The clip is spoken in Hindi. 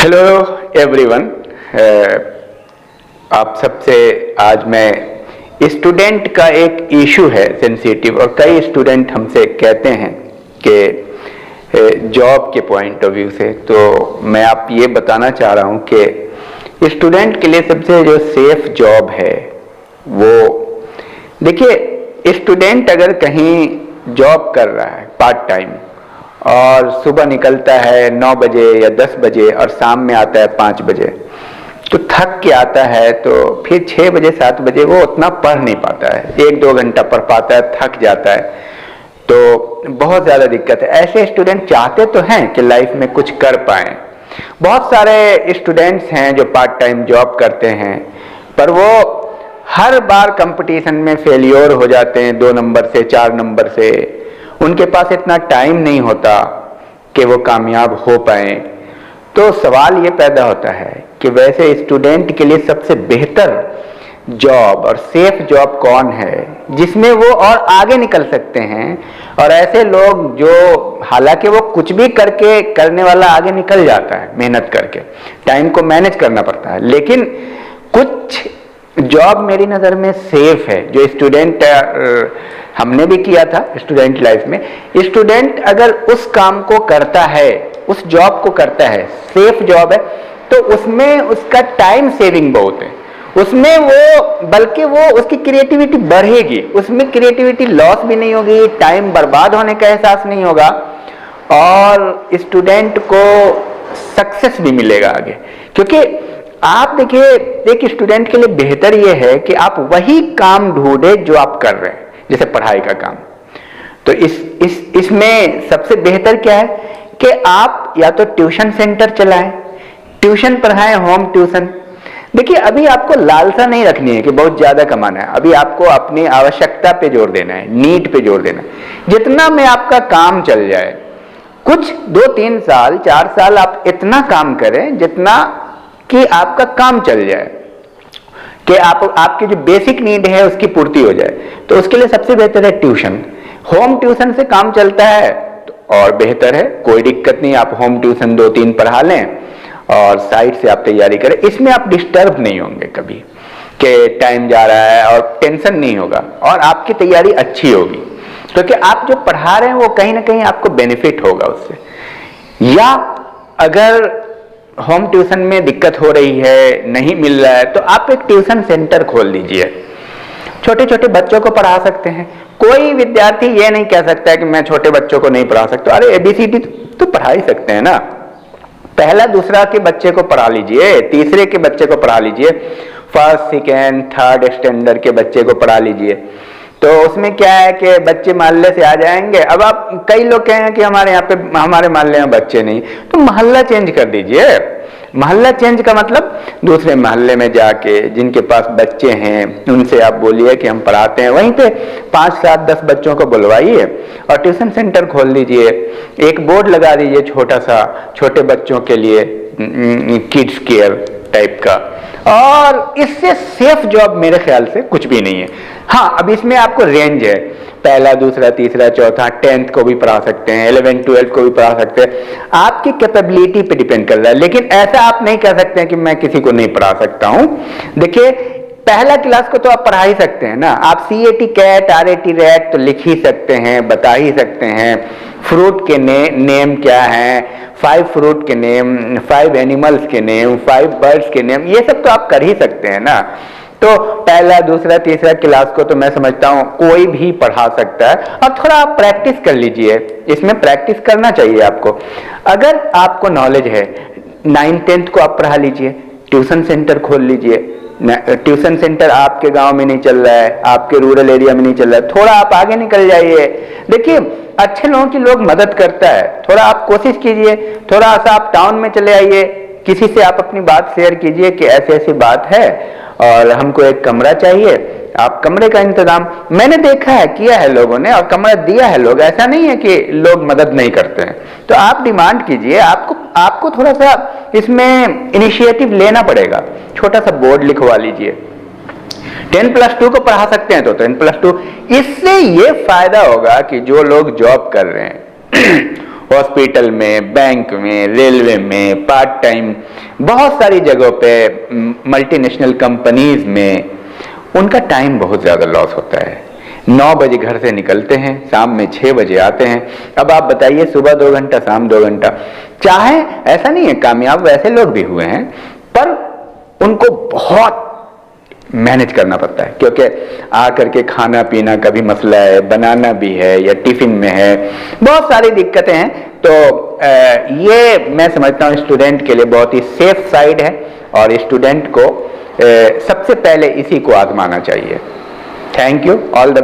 Hello everyone. आप सबसे आज मैं स्टूडेंट का एक इशू है सेंसिटिव, और कई स्टूडेंट हमसे कहते हैं कि जॉब के पॉइंट ऑफ व्यू से, तो मैं आप ये बताना चाह रहा हूँ कि स्टूडेंट के लिए सबसे जो सेफ जॉब है वो, देखिए, स्टूडेंट अगर कहीं जॉब कर रहा है पार्ट टाइम और सुबह निकलता है 9 बजे या 10 बजे और शाम में आता है 5 बजे, तो थक के आता है, तो फिर 6 बजे 7 बजे वो उतना पढ़ नहीं पाता है, 1-2 घंटा पढ़ पाता है, थक जाता है, तो बहुत ज़्यादा दिक्कत है। ऐसे स्टूडेंट चाहते तो हैं कि लाइफ में कुछ कर पाएं। बहुत सारे स्टूडेंट्स हैं जो पार्ट टाइम जॉब करते हैं, पर वो हर बार कंपटीशन में फेलियर हो जाते हैं, 2 नंबर से 4 नंबर से। उनके पास इतना टाइम नहीं होता कि वो कामयाब हो पाए। तो सवाल ये पैदा होता है कि वैसे स्टूडेंट के लिए सबसे बेहतर जॉब और सेफ जॉब कौन है जिसमें वो और आगे निकल सकते हैं। और ऐसे लोग जो, हालांकि वो कुछ भी करके करने वाला आगे निकल जाता है, मेहनत करके टाइम को मैनेज करना पड़ता है, लेकिन कुछ जॉब मेरी नज़र में सेफ है जो स्टूडेंट, हमने भी किया था स्टूडेंट लाइफ में। स्टूडेंट अगर उस काम को करता है, उस जॉब को करता है, सेफ जॉब है, तो उसमें उसका टाइम सेविंग बहुत है, उसमें वो, बल्कि वो उसकी क्रिएटिविटी बढ़ेगी, उसमें क्रिएटिविटी लॉस भी नहीं होगी, टाइम बर्बाद होने का एहसास नहीं होगा, और स्टूडेंट को सक्सेस भी मिलेगा आगे। क्योंकि आप देखिए, एक स्टूडेंट के लिए बेहतर ये है कि आप वही काम ढूंढे जो आप कर रहे हैं, जैसे पढ़ाई का काम। तो इसमें सबसे बेहतर क्या है कि आप या तो ट्यूशन सेंटर चलाएं, ट्यूशन पढ़ाएं, होम ट्यूशन। देखिए, अभी आपको लालसा नहीं रखनी है कि बहुत ज्यादा कमाना है, अभी आपको अपनी आवश्यकता पे जोर देना है, नीड पे जोर देना है। जितना में आपका काम चल जाए, कुछ 2-3 साल 4 साल आप इतना काम करें जितना कि आपका काम चल जाए, कि आपकी जो बेसिक नीड है उसकी पूर्ति हो जाए। तो उसके लिए सबसे बेहतर है ट्यूशन। होम ट्यूशन से काम चलता है तो और बेहतर है, कोई दिक्कत नहीं, आप होम ट्यूशन 2-3 पढ़ा लें और साइड से आप तैयारी करें। इसमें आप डिस्टर्ब नहीं होंगे कभी कि टाइम जा रहा है, और टेंशन नहीं होगा, और आपकी तैयारी अच्छी होगी, क्योंकि आप जो पढ़ा रहे हैं वो कहीं ना कहीं आपको बेनिफिट होगा उससे। या अगर होम ट्यूशन में दिक्कत हो रही है, नहीं मिल रहा है, तो आप एक ट्यूशन सेंटर खोल लीजिए, छोटे छोटे बच्चों को पढ़ा सकते हैं। कोई विद्यार्थी ये नहीं कह सकता है कि मैं छोटे बच्चों को नहीं पढ़ा सकता। अरे ABCD तो पढ़ा ही सकते हैं ना, पहला दूसरा के बच्चे को पढ़ा लीजिए, तीसरे के बच्चे को पढ़ा लीजिए, फर्स्ट सेकेंड थर्ड स्टैंडर्ड के बच्चे को पढ़ा लीजिए। तो उसमें क्या है कि बच्चे मोहल्ले से आ जाएंगे। अब आप, कई लोग कहें कि हमारे यहाँ पे, हमारे मोहल्ले में बच्चे नहीं, तो मोहल्ला चेंज कर दीजिए। मोहल्ला चेंज का मतलब दूसरे मोहल्ले में जाके जिनके पास बच्चे हैं उनसे आप बोलिए कि हम पढ़ाते हैं, वहीं पे 5, 7, 10 बच्चों को बुलवाइए और ट्यूशन सेंटर खोल लीजिए। एक बोर्ड लगा दीजिए छोटा सा, छोटे बच्चों के लिए, किड्स केयर टाइप का। और इससे सेफ जॉब मेरे ख्याल से कुछ भी नहीं है। हाँ, अब इसमें आपको रेंज है, पहला दूसरा तीसरा चौथा, 10th को भी पढ़ा सकते हैं, 11th 12th को भी पढ़ा सकते हैं, आपकी कैपेबिलिटी पे डिपेंड कर रहा है। लेकिन ऐसा आप नहीं कह सकते हैं कि मैं किसी को नहीं पढ़ा सकता हूं। देखिए, पहला क्लास को तो आप पढ़ा ही सकते हैं ना, आप CAT कैट RAT रैट तो लिख ही सकते हैं, बता ही सकते हैं। फ्रूट के नेम क्या हैं, 5 फ्रूट के नेम, 5 एनिमल्स के नेम, 5 बर्ड्स के नेम, ये सब तो आप कर ही सकते हैं ना। तो पहला दूसरा तीसरा क्लास को तो मैं समझता हूँ कोई भी पढ़ा सकता है। और थोड़ा आप प्रैक्टिस कर लीजिए, इसमें प्रैक्टिस करना चाहिए आपको। अगर आपको नॉलेज है, 9th 10th को आप पढ़ा लीजिए, ट्यूशन सेंटर खोल लीजिए। ट्यूशन सेंटर आपके गांव में नहीं चल रहा है, आपके रूरल एरिया में नहीं चल रहा है, थोड़ा आप आगे निकल जाइए। देखिए, अच्छे लोगों की लोग मदद करता है, थोड़ा आप कोशिश कीजिए, थोड़ा सा आप टाउन में चले आइए, किसी से आप अपनी बात शेयर कीजिए कि ऐसी ऐसी बात है और हमको एक कमरा चाहिए। आप कमरे का इंतजाम, मैंने देखा है, किया है लोगों ने, और कमरा दिया है लोग, ऐसा नहीं है कि लोग मदद नहीं करते हैं। तो आप डिमांड कीजिए, आपको थोड़ा सा इसमें इनिशिएटिव लेना पड़ेगा। छोटा सा बोर्ड लिखवा लीजिए, 10+2 को पढ़ा सकते हैं तो 10+2। इससे ये फायदा होगा कि जो लोग जॉब कर रहे हैं हॉस्पिटल में, बैंक में, रेलवे में, पार्ट टाइम, बहुत सारी जगहों पे, मल्टीनेशनल कंपनीज में उनका टाइम बहुत ज़्यादा लॉस होता है। 9 बजे घर से निकलते हैं, शाम में 6 बजे आते हैं। अब आप बताइए, सुबह 2 घंटा, शाम 2 घंटा। चाहे ऐसा नहीं है, कामयाब वैसे लोग भी हुए हैं, पर उनको बहुत मैनेज करना पड़ता है, क्योंकि आकर के खाना पीना का भी मसला है, बनाना भी है या टिफिन में है, बहुत सारी दिक्कतें हैं। तो ये मैं समझता हूँ स्टूडेंट के लिए बहुत ही सेफ साइड है, और स्टूडेंट को सबसे पहले इसी को आजमाना चाहिए। Thank you, all the